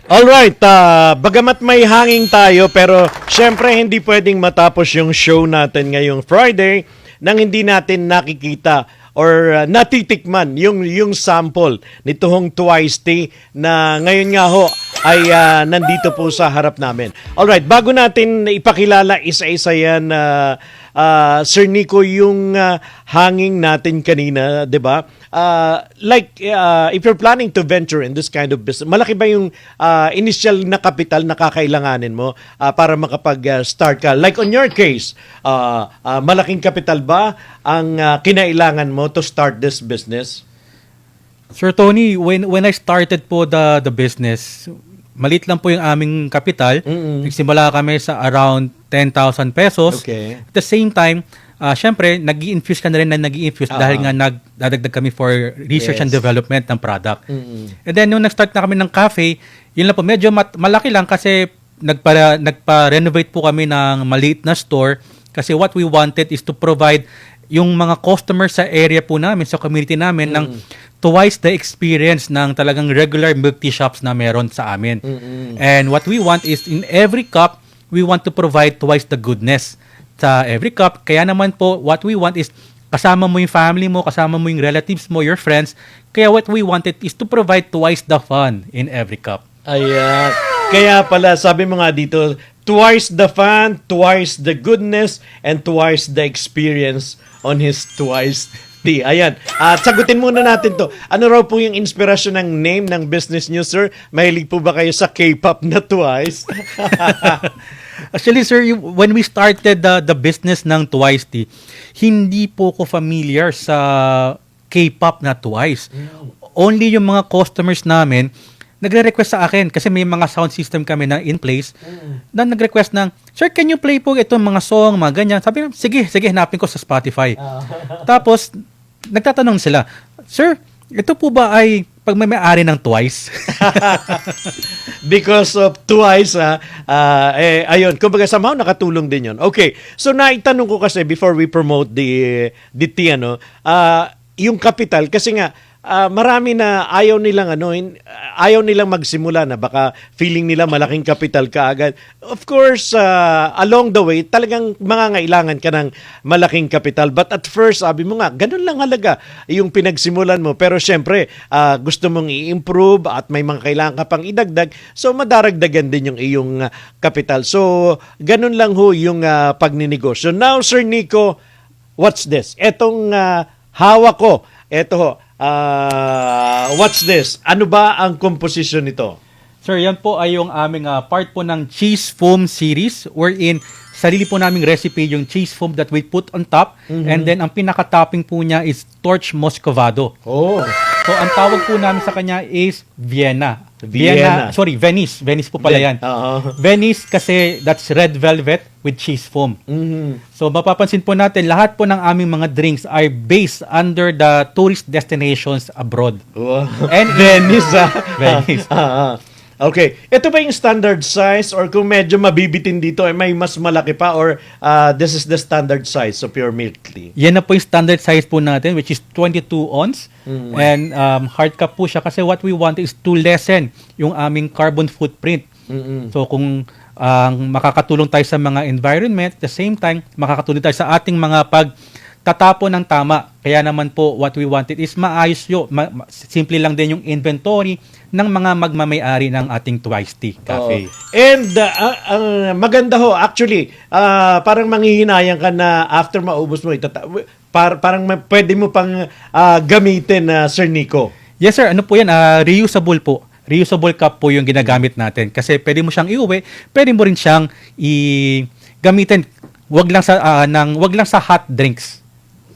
Alright, bagamat may hanging tayo pero syempre hindi pwedeng matapos yung show natin ngayong Friday nang hindi natin nakikita or natitikman yung sample nitong Twice Tea na ngayon nga ho ay nandito po sa harap namin. Alright, bago natin ipakilala isa-isa yan, Sir Nico, yung hanging natin kanina, 'di ba? If you're planning to venture in this kind of business, malaki ba yung initial na capital na kakailanganin mo para makapag-start ka? Like on your case, malaking capital ba ang kinailangan mo to start this business? Sir Tony, when I started po the business, maliit lang po yung aming kapital. Nagsimula kami sa around 10,000 pesos. Okay. At the same time, syempre, nag-i-infuse ka na rin na nag-i-infuse dahil nga nagdadagdag kami for research and development ng product. And then, nung nag-start na kami ng cafe, yun lang po, medyo malaki lang kasi nagpa-renovate po kami ng maliit na store kasi what we wanted is to provide yung mga customers sa area po namin, sa community namin, ng twice the experience ng talagang regular milk tea shops na meron sa amin. And what we want is in every cup, we want to provide twice the goodness sa every cup. Kaya naman po, what we want is kasama mo yung family mo, kasama mo yung relatives mo, your friends. Kaya what we wanted is to provide twice the fun in every cup. Ayan. Kaya pala, sabi mo nga dito, twice the fun, twice the goodness, and twice the experience on his Twice Tea. Ayan. At sagutin muna natin to. Ano raw po yung inspirasyon ng name ng business nyo, sir? Mahilig po ba kayo sa K-pop na Twice? Actually, sir, when we started the business ng Twice Tea, hindi po ko familiar sa K-pop na Twice. Only yung mga customers namin nagre-request sa akin kasi may mga sound system kami na in place na nag-request ng, "Sir, can you play po itong mga song, mga ganyan?" Sabi na, sige, hanapin ko sa Spotify. Tapos, nagtatanong sila, "Sir, ito po ba ay pag may-ari ng Twice?" Because of Twice, ayun, kumbaga somehow nakatulong din yun. Okay, so naitanong ko kasi before we promote the tea, yung capital, kasi nga, marami na ayaw nilang magsimula na baka feeling nila malaking capital kaagad. Of course, along the way, talagang mangangailangan ka ng malaking capital. But at first, sabi mo nga, ganun lang halaga yung pinagsimulan mo. Pero syempre, gusto mong i-improve at may mga kailangan ka pang idagdag. So, madaragdagan din yung iyong capital. So, ganun lang ho yung pagninegosyo. Now, Sir Nico, what's this? Etong hawak ko, eto ho, what's this? Ano ba ang composition nito? Sir, yan po ay yung aming part po ng cheese foam series wherein sarili po naming recipe yung cheese foam that we put on top and then ang pinaka-topping po niya is torch muscovado. Oh. So, ang tawag po namin sa kanya is Venice. Venice po pala yan. Venice kasi that's red velvet with cheese foam. So, mapapansin po natin, lahat po ng aming mga drinks are based under the tourist destinations abroad. Wow. And Venice, Venice. Okay. Ito ba yung standard size or kung medyo mabibitin dito, may mas malaki pa or this is the standard size of your milk tea? Yan na po yung standard size po natin which is 22 ounce. And hard cup po siya kasi what we want is to lessen yung aming carbon footprint. So kung makakatulong tayo sa mga environment, at the same time, makakatulong tayo sa ating mga pagtatapon ng tama. Kaya naman po, what we wanted is maayos yun. Simple lang din yung inventory ng mga magmamay-ari ng ating Twice Tea Cafe. And maganda ho, actually, parang manghihinayang ka na after maubos mo, parang pwede mo pang gamitin, Sir Nico. Yes sir, ano po yan? Reusable po. Reusable cup po yung ginagamit natin. Kasi pwede mo siyang iuwi, pwede mo rin siyang gamitin. Wag lang sa hot drinks.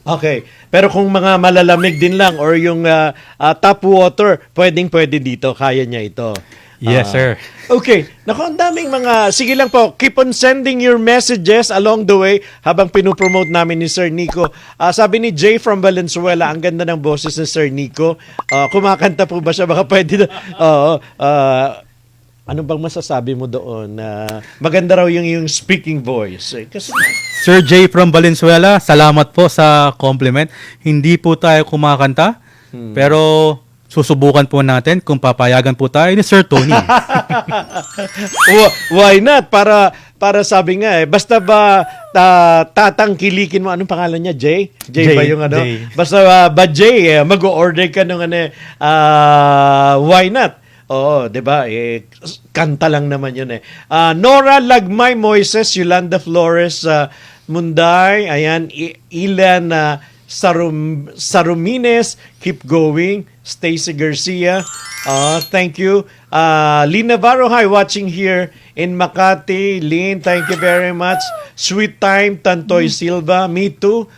Okay. Pero kung mga malalamig din lang or yung tap water, pwede dito. Kaya niya ito. Yes, sir. Okay. Naku, ang daming mga... Sige lang po, keep on sending your messages along the way habang pinupromote namin ni Sir Nico. Sabi ni Jay from Valenzuela, ang ganda ng boses ni Sir Nico. Kumakanta po ba siya? Baka pwede na... ano bang masasabi mo doon? Maganda raw yung speaking voice. Kasi... Sir Jay from Valenzuela, salamat po sa compliment. Hindi po tayo kumakanta, pero susubukan po natin kung papayagan po tayo ni Sir Tony. Why not? Para sabi nga basta ba tatangkilikin mo, anong pangalan niya? Jay Jay, ba yung ano? Jay. Basta ba Jay, mag-order ka ng ano, why not? Oo, 'di ba? Kanta lang naman 'yun eh. Nora Lagmay Moises, Yolanda Flores Munday, ayan, Ilan Sarumines, keep going. Stacy Garcia, thank you. Lynn Navarro, hi, watching here in Makati. Lynn, thank you very much. Sweet Time, Tantoy Silva, me too.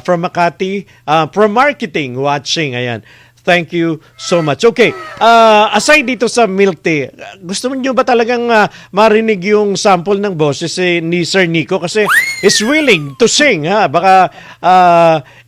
From Makati, from marketing, watching, ayan. Thank you so much. Okay, aside dito sa milk tea, gusto niyo ba talagang marinig yung sample ng boses ni Sir Nico? Kasi is willing to sing, ha? Baka,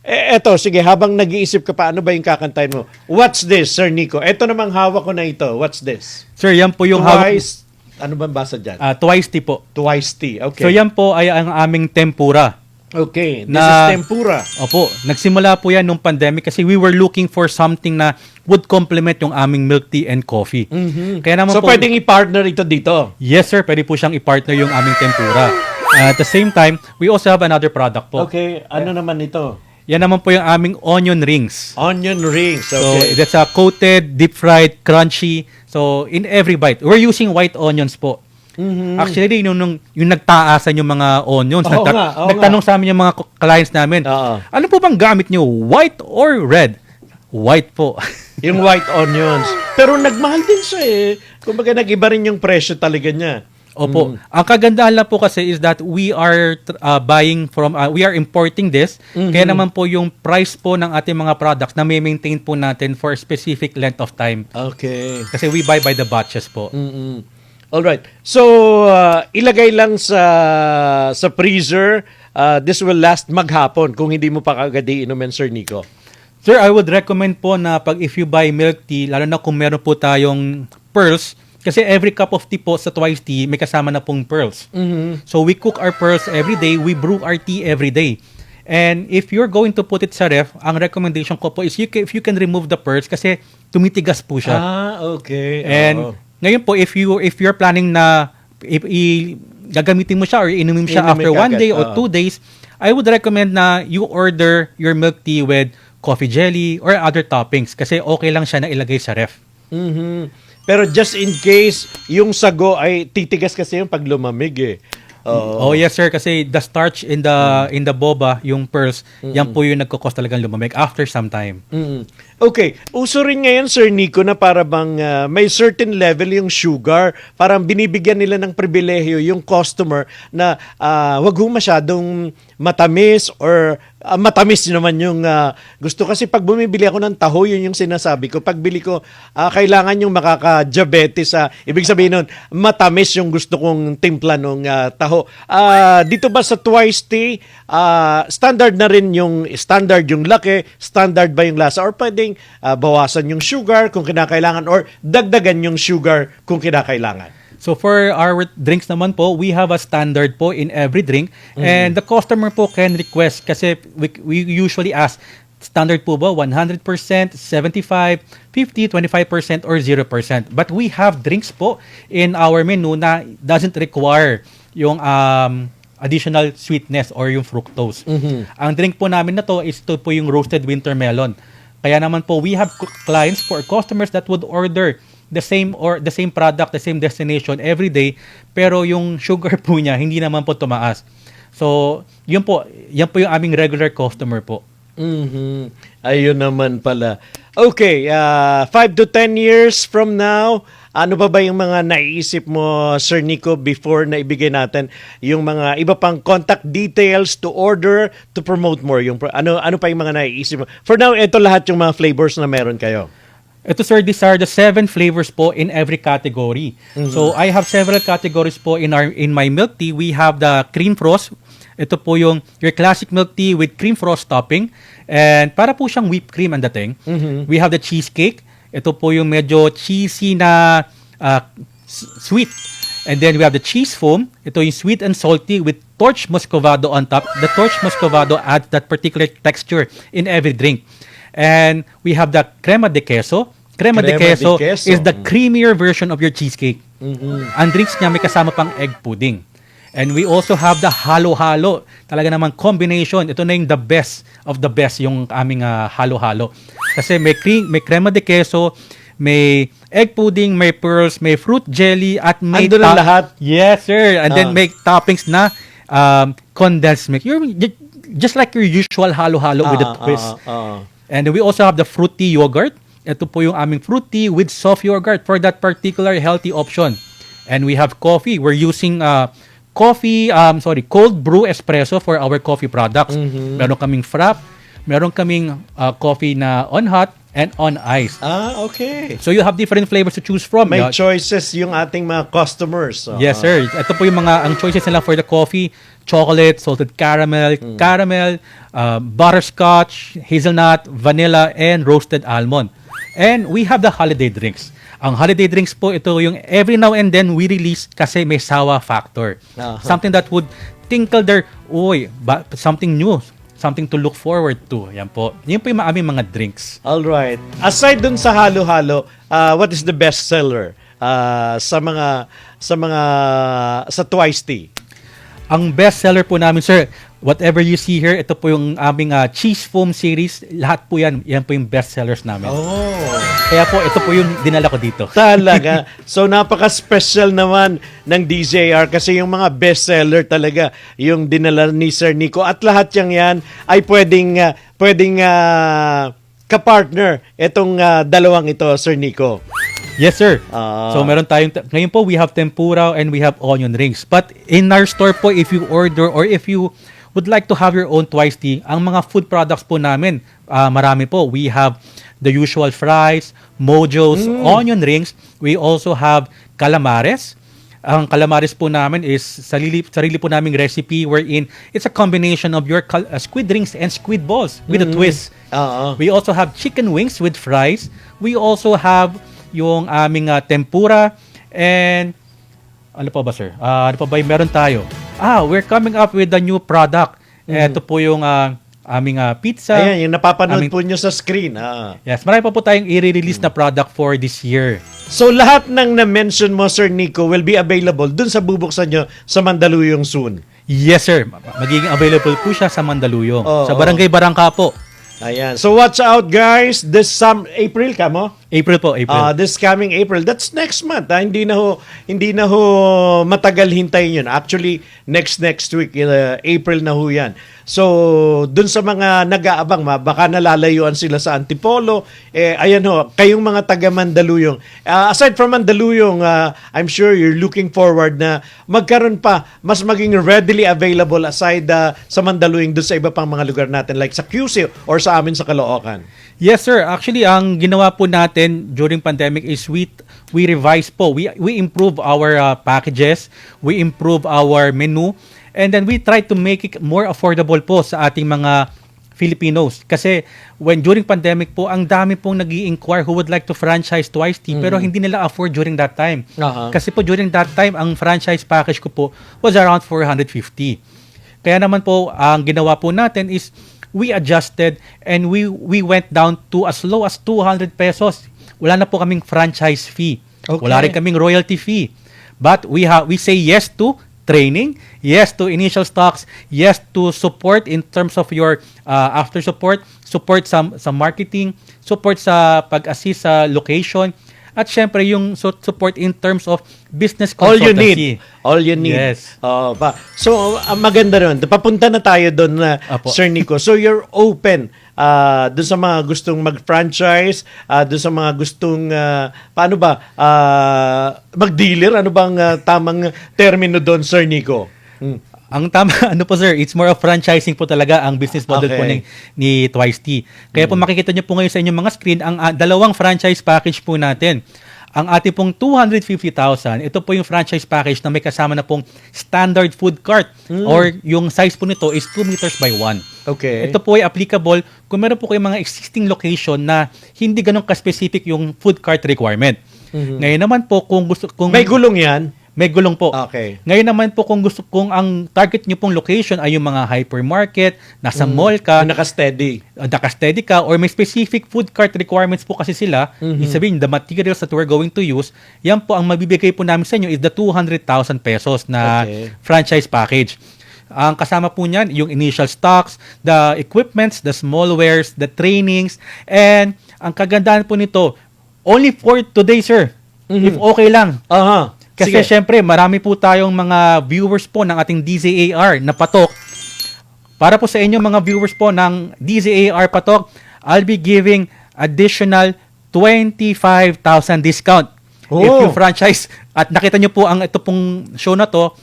eto, sige, habang nag-iisip ka pa, ano ba yung kakantahin mo? What's this, Sir Nico? Eto namang hawak ko na ito. What's this? Sir, yan po yung Twice, ano bang basa dyan? Twice tea po. Twice tea, okay. So yan po ay ang aming tempura. Okay, this Na- is tempura. Opo, nagsimula po yan nung pandemic kasi we were looking for something na would complement yung aming milk tea and coffee. Kaya naman So, po, pwedeng i-partner ito dito. yes sir, pwede po siyang i-partner yung aming tempura. At the same time, we also have another product po. Okay, ano naman ito? Yan naman po yung aming onion rings. Onion rings, So, okay. that's coated, deep fried, crunchy. So, in every bite. We're using white onions po. Actually, yung nagtaasan yung mga onions, Oo nga, oo nagtanong sa amin yung mga clients namin, Oo. ano po bang gamit nyo? White or red? White po. Yung white onions. Pero nagmahal din siya eh. Kumbaga nag-iba rin yung presyo talaga niya. Opo. Ang kagandahan lang po kasi is that we are we are importing this. Kaya naman po yung price po ng ating mga products na may maintain po natin for a specific length of time. Okay. Kasi we buy by the batches po. Alright. So, ilagay lang sa freezer. This will last maghapon kung hindi mo pa kagad iinumin, Sir Nico. Sir, I would recommend po na if you buy milk tea, lalo na kung meron po tayong pearls, kasi every cup of tea po sa Twice Tea, may kasama na pong pearls. So we cook our pearls every day, we brew our tea every day. And if you're going to put it sa ref, ang recommendation ko po is if you can remove the pearls kasi tumitigas po siya. Okay. And ngayon po, if you're planning na gagamitin mo siya or inumin siya Inumin after 1 kagad, day or 2 days, I would recommend na you order your milk tea with coffee jelly or other toppings kasi okay lang siya na ilagay sa ref. Pero just in case, yung sago ay titigas kasi yung pag lumamig eh. Oh yes sir, kasi the starch in the boba, yung pearls, yan po yung nagkakos talagang lumamig after some time. Okay, uso rin ngayon, Sir Nico, na para bang may certain level yung sugar. Parang binibigyan nila ng pribilehyo yung customer na wag ho masyadong matamis or matamis naman yung gusto. Kasi pag bumibili ako ng taho, yun yung sinasabi ko. Pag bili ko, kailangan yung makaka-diabetes. Ibig sabihin nun, matamis yung gusto kong timpla ng taho. Dito ba sa Twice Tea, standard na rin yung laki, standard ba yung lasa, or pwedeng bawasan yung sugar kung kinakailangan or dagdagan yung sugar kung kinakailangan? So for our drinks naman po, we have a standard po in every drink and the customer po can request kasi we usually ask standard po ba 100%, 75, 50, 25% or 0%. But we have drinks po in our menu na doesn't require yung additional sweetness or yung fructose. Ang drink po namin na to is to po yung roasted winter melon. Kaya naman po we have clients for customers that would order the same product, the same destination every day, pero yung sugar po niya hindi naman po tumaas. So, yan po yung aming regular customer po. Ayun naman pala. Okay, 5 to 10 years from now, ano ba yung mga naiisip mo, Sir Nico, before na ibigay natin yung mga iba pang contact details to order, to promote more? Ano pa yung mga naiisip mo? For now, ito lahat yung mga flavors na meron kayo. Ito sir, these are the 7 flavors po in every category. So I have several categories po in my milk tea. We have the cream frost. Ito po yung your classic milk tea with cream frost topping. And para po siyang whipped cream ang dating. We have the cheesecake. Ito po yung medyo cheesy na sweet. And then we have the cheese foam. Ito yung sweet and salty with torch muscovado on top. The torch muscovado adds that particular texture in every drink. And we have the crema de queso. Crema de Crema de queso queso. is the creamier version of your cheesecake. Ang drinks niya may kasama pang egg pudding. And we also have the halo-halo. Talaga namang combination. Ito na yung the best of the best yung aming halo-halo. Kasi may crema de queso, may egg pudding, may pearls, may fruit jelly, at may... Andun ang lahat? Yes, sir. And then may toppings na condensed milk. Just like your usual halo-halo with a twist. And we also have the fruity yogurt. Ito po yung aming fruity with soft yogurt for that particular healthy option. And we have coffee. We're using cold brew espresso for our coffee products. Meron kaming frap, meron kaming coffee na on hot and on ice. Okay. So you have different flavors to choose from. May choices yung ating mga customers. Yes, sir. Ito po yung ang choices nila for the coffee: chocolate, salted caramel, butterscotch, hazelnut, vanilla, and roasted almond. And we have the holiday drinks. Ang holiday drinks po, ito yung every now and then we release kasi may sawa factor. Something that would tinkle something new, something to look forward to. Yan po. Yan po yung aming mga drinks. All right. Aside dun sa halo-halo, what is the best seller sa Twice Tea? Ang best seller po namin, sir, whatever you see here, ito po yung aming cheese foam series. Lahat po yan po yung best sellers namin. Kaya po, ito po yung dinala ko dito. Talaga. So, napaka-special naman ng DZR kasi yung mga best-seller talaga yung dinala ni Sir Nico. At lahat yan ay pwedeng kapartner itong dalawang ito, Sir Nico. Yes, sir. So, meron tayong, ngayon po, we have tempura and we have onion rings. But in our store po, if you order or if you would like to have your own Twice Tea, ang mga food products po namin, marami po. We have the usual fries, mojos, onion rings. We also have calamares. Ang calamares po namin is sarili po naming recipe wherein it's a combination of your squid rings and squid balls with a twist. We also have chicken wings with fries. We also have yung aming tempura and ano pa ba, sir? Ano pa ba yung meron tayo? We're coming up with a new product. Ito po yung aming pizza. Ayan, yung napapanood po nyo sa screen. Yes, marami pa po tayong i-release na product for this year. So, lahat ng na-mention mo, Sir Nico, will be available dun sa bubuksan nyo sa Mandaluyong soon. Yes, sir. Magiging available po siya sa Mandaluyong. Sa Barangay Barangka po. Ayan. So, watch out, guys. This April ka mo? April po, April. This coming April. That's next month. Hindi na ho matagal hintayin yun. Actually, next week, April na ho yan. So, dun sa mga nag-aabang, baka nalalayuan sila sa Antipolo. Ayan ho, kayong mga taga Mandaluyong. Aside from Mandaluyong, I'm sure you're looking forward na magkaroon pa, mas maging readily available aside sa Mandaluyong dun sa iba pang mga lugar natin like sa QC or sa amin sa Caloocan. Yes, sir. Actually, ang ginawa po natin during pandemic is we revise po. We improve our packages, we improve our menu, and then we try to make it more affordable po sa ating mga Filipinos. Kasi during pandemic po, ang dami pong nag-i-inquire who would like to franchise Twice Tea pero hindi nila afford during that time. Kasi po during that time, ang franchise package ko po was around 450. Kaya naman po, ang ginawa po natin is we adjusted and we went down to as low as 200 pesos. Wala na po kaming franchise fee. Okay. Wala rin kaming royalty fee. But we say yes to training, yes to initial stocks, yes to support in terms of your after support sa marketing, support sa pag-assist sa location, at syempre yung support in terms of business consultancy. All you need. Yes. So, maganda ron. Papunta na tayo doon, Sir Nico. So, you're open doon sa mga gustong mag-franchise, doon sa mga gustong, mag-dealer? Ano bang tamang termino doon, Sir Nico? Ang tama, po sir, it's more of franchising po talaga ang business model po ni Twice Tea. Kaya po makikita nyo po ngayon sa inyong mga screen, ang dalawang franchise package po natin. Ang ating pong 250,000, ito po yung franchise package na may kasama na pong standard food cart or yung size po nito is 2 meters by 1. Okay. Ito po ay applicable kung meron po kayong mga existing location na hindi ganun ka-specific yung food cart requirement. Ngayon naman po, kung may gulong yan? may gulong po. Okay. Ngayon naman po kung ang target niyo pong location ay yung mga hypermarket, nasa mall ka, Naka-steady. naka-steady ka, or may specific food cart requirements po kasi sila, ibig sabihin, the materials that we're going to use, yan po ang mabibigay po namin sa inyo is the 200,000 pesos na Okay. franchise package. Ang kasama po niyan, yung initial stocks, the equipments, the smallwares, the trainings, and ang kagandahan po nito, only for today, sir. If okay lang. Aha. Kasi Sige. syempre, marami po tayong mga viewers po ng ating DZAR na patok. Para po sa inyo mga viewers po ng DZAR patok, I'll be giving additional 25,000 discount if Oh. you franchise. At nakita nyo po ang ito pong show na to,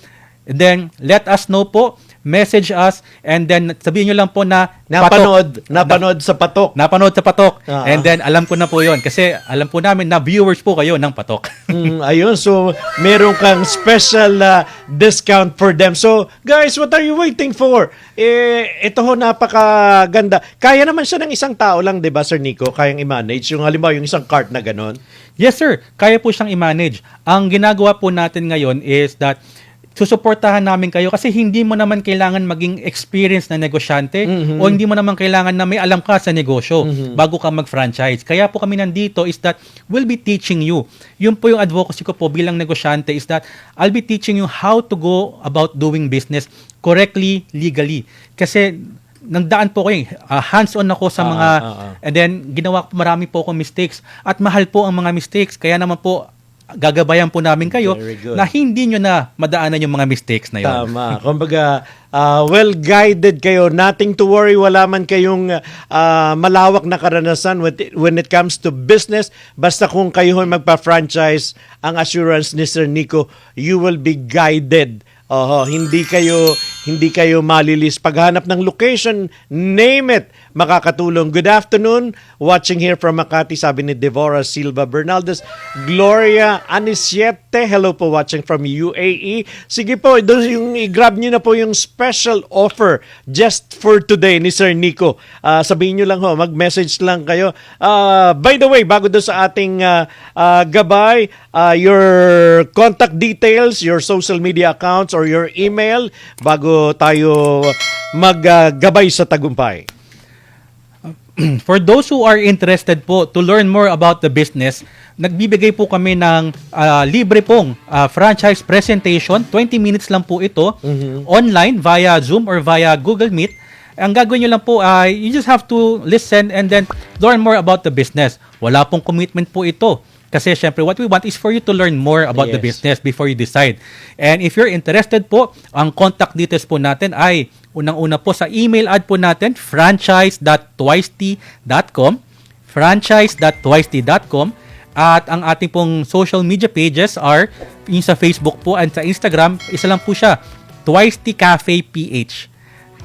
then let us know po, message us, and then sabihin nyo lang po na Napanood sa patok. napanood sa patok. Ah. And then alam ko na po yon kasi alam po namin na viewers po kayo ng patok. Ayun, so meron kang special discount for them. So, guys, what are you waiting for? Ito ho, napakaganda. Kaya naman siya ng isang tao lang, di ba, Sir Nico? Kayang i-manage. Yung halimbawa, yung isang cart na ganon. Yes, sir. Kaya po siyang i-manage. Ang ginagawa po natin ngayon is that susuportahan namin kayo kasi hindi mo naman kailangan maging experienced na negosyante o hindi mo naman kailangan na may alam ka sa negosyo bago ka mag-franchise. Kaya po kami nandito is that we'll be teaching you. Yun po yung advocacy ko po bilang negosyante is that I'll be teaching you how to go about doing business correctly, legally. Kasi nagdaan po ko hands-on ako sa mga and then ginawa ko marami po akong mistakes at mahal po ang mga mistakes. Kaya naman po gagabayan po namin kayo Very good. na hindi nyo na madaanan yung mga mistakes na yun. Tama. Kumbaga, well-guided kayo. Nothing to worry. Wala man kayong malawak na karanasan when it comes to business. Basta kung kayo magpa-franchise, ang assurance ni Sir Nico, you will be guided. Hindi kayo malilis. Paghanap ng location, name it, makakatulong. Good afternoon. Watching here from Makati, sabi ni Devora Silva Bernaldez. Gloria Anisiete, hello po, watching from UAE. Sige po, yung i-grab nyo na po yung special offer just for today ni Sir Nico. Sabihin nyo lang ho, mag-message lang kayo. By the way, bago doon sa ating gabay, your contact details, your social media accounts, or your email bago tayo maggabay sa tagumpay. For those who are interested po to learn more about the business, nagbibigay po kami ng libre pong franchise presentation. 20 minutes lang po ito. Online via Zoom or via Google Meet. Ang gagawin nyo lang po ay you just have to listen and then learn more about the business. Wala pong commitment po ito. Kasi syempre, what we want is for you to learn more about the business before you decide. And if you're interested po, ang contact details po natin ay unang-una po sa email ad po natin, franchise.twisty.com, franchise.twisty.com, at ang ating pong social media pages are yung sa Facebook po and sa Instagram, isa lang po siya, Twisty Cafe PH.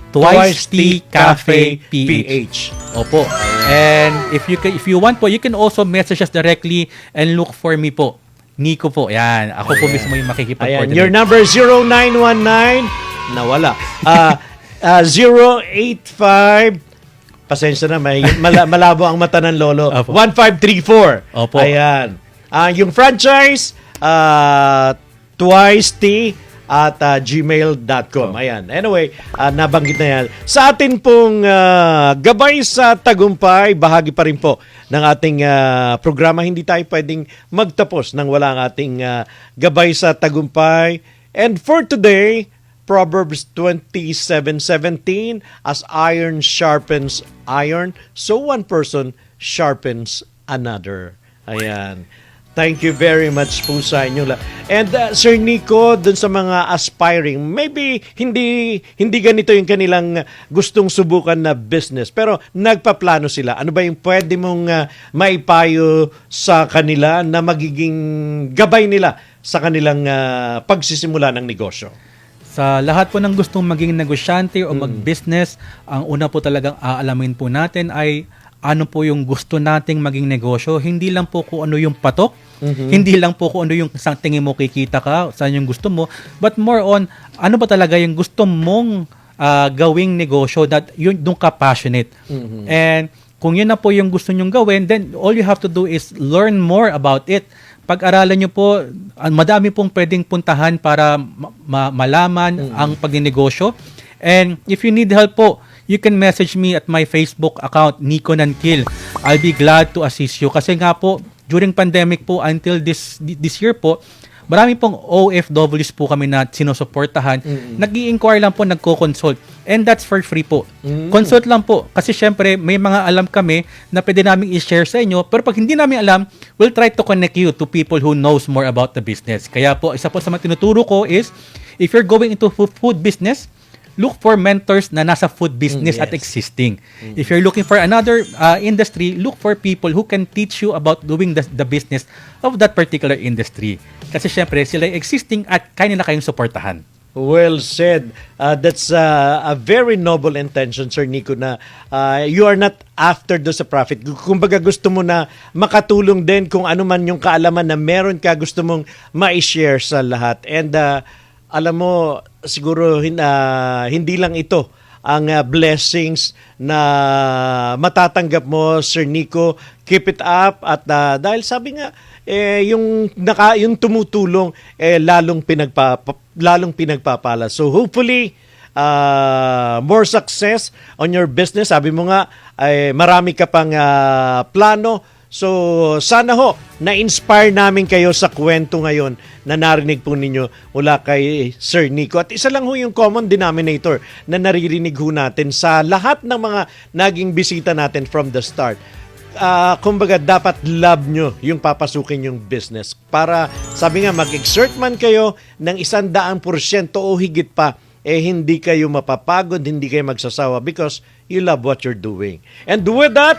Twisty Cafe PH. Opo. And if you want po, you can also message us directly and look for me po. Nico po. Yan. Ako po mismo yung makikipag-coordinate. Your number 0919 nawala. 085 pasensya na, may malabo ang mata ng lolo. Opo. 1534. Opo. Ayan. Yung franchise twisty at gmail.com. Ayan. Anyway, nabanggit na yan. Sa atin pong gabay sa tagumpay, bahagi pa rin po ng ating programa. Hindi tayo pwedeng magtapos nang wala ang ating gabay sa tagumpay. And for today, Proverbs 27:17, as iron sharpens iron, so one person sharpens another. Ayan. Thank you very much po sa inyo. And Sir Nico, dun sa mga aspiring, maybe hindi ganito yung kanilang gustong subukan na business, pero nagpaplano sila. Ano ba yung pwede mong maipayo sa kanila na magiging gabay nila sa kanilang pagsisimula ng negosyo? Sa lahat po ng gustong maging negosyante o mag-business, ang una po talagang aalamin po natin ay ano po yung gusto nating maging negosyo. Hindi lang po kung ano yung patok, hindi lang po kung ano yung isang tingin mo kikita ka, saan yung gusto mo, but more on ano ba talaga yung gusto mong gawing negosyo that yun doon ka passionate. And kung yun na po yung gusto nyong gawin, then all you have to do is learn more about it pag-aralan nyo po, madami pong pwedeng puntahan para malaman ang pagninegosyo. And if you need help po, you can message me at my Facebook account, Nico Nankil. I'll be glad to assist you. Kasi nga po, during pandemic po, until this year po, marami pong OFWs po kami na sinusuportahan. Nag-i-inquire lang po, nagko-consult. And that's for free po. Consult lang po. Kasi syempre, may mga alam kami na pwede namin i-share sa inyo. Pero pag hindi namin alam, we'll try to connect you to people who knows more about the business. Kaya po, isa po sa mga tinuturo ko is, if you're going into food business, look for mentors na nasa food business at existing. If you're looking for another industry, look for people who can teach you about doing the business of that particular industry. Kasi syempre, sila existing at kaya nila kayong suportahan. Well said. That's a very noble intention, Sir Nico, na you are not after do sa profit. Kumbaga gusto mo na makatulong din kung ano man yung kaalaman na meron ka, gusto mong ma-share sa lahat. And alam mo, siguro hindi lang ito ang blessings na matatanggap mo, Sir Nico. Keep it up at dahil sabi nga yung tumutulong lalong pinagpapala. So hopefully more success on your business. Sabi mo nga marami ka pang plano. So, sana ho, na-inspire namin kayo sa kwento ngayon na narinig po ninyo mula kay Sir Nico. At isa lang ho yung common denominator na naririnig ho natin sa lahat ng mga naging bisita natin from the start. Kumbaga, dapat love nyo yung papasukin yung business. Para, sabi nga, mag-exert man kayo ng 100% o higit pa, hindi kayo mapapagod, hindi kayo magsasawa because you love what you're doing. And with that,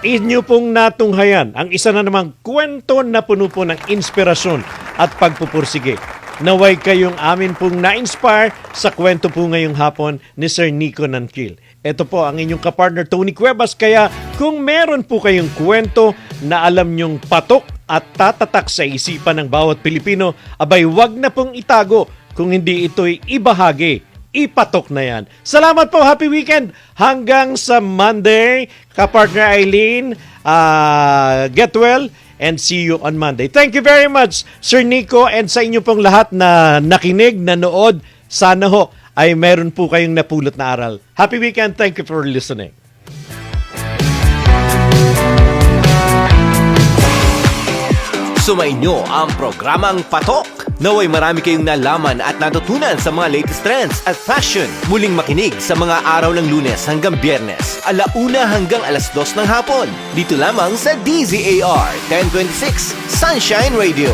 inyo pong natunghayan ang isa na namang kwento na puno po ng inspirasyon at pagpupursige. Naway kayong amin pong na-inspire sa kwento po ngayong hapon ni Sir Nico Nankil. Ito po ang inyong kapartner Tony Cuevas. Kaya kung meron po kayong kwento na alam nyong patok at tatatak sa isipan ng bawat Pilipino, abay wag na pong itago. Kung hindi ito'y ibahagi, ipatok na yan. Salamat po. Happy weekend. Hanggang sa Monday. Kapartner Eileen, get well and see you on Monday. Thank you very much, Sir Nico, and sa inyo pong lahat na nakinig, nanood. Sana ho ay meron po kayong napulot na aral. Happy weekend. Thank you for listening. Sumainyo ang programang Patok. Naway marami kayong nalaman at natutunan sa mga latest trends at fashion. Muling makinig sa mga araw ng Lunes hanggang Biyernes, 1:00 hanggang 2:00 ng hapon. Dito lamang sa DZAR 1026 Sunshine Radio.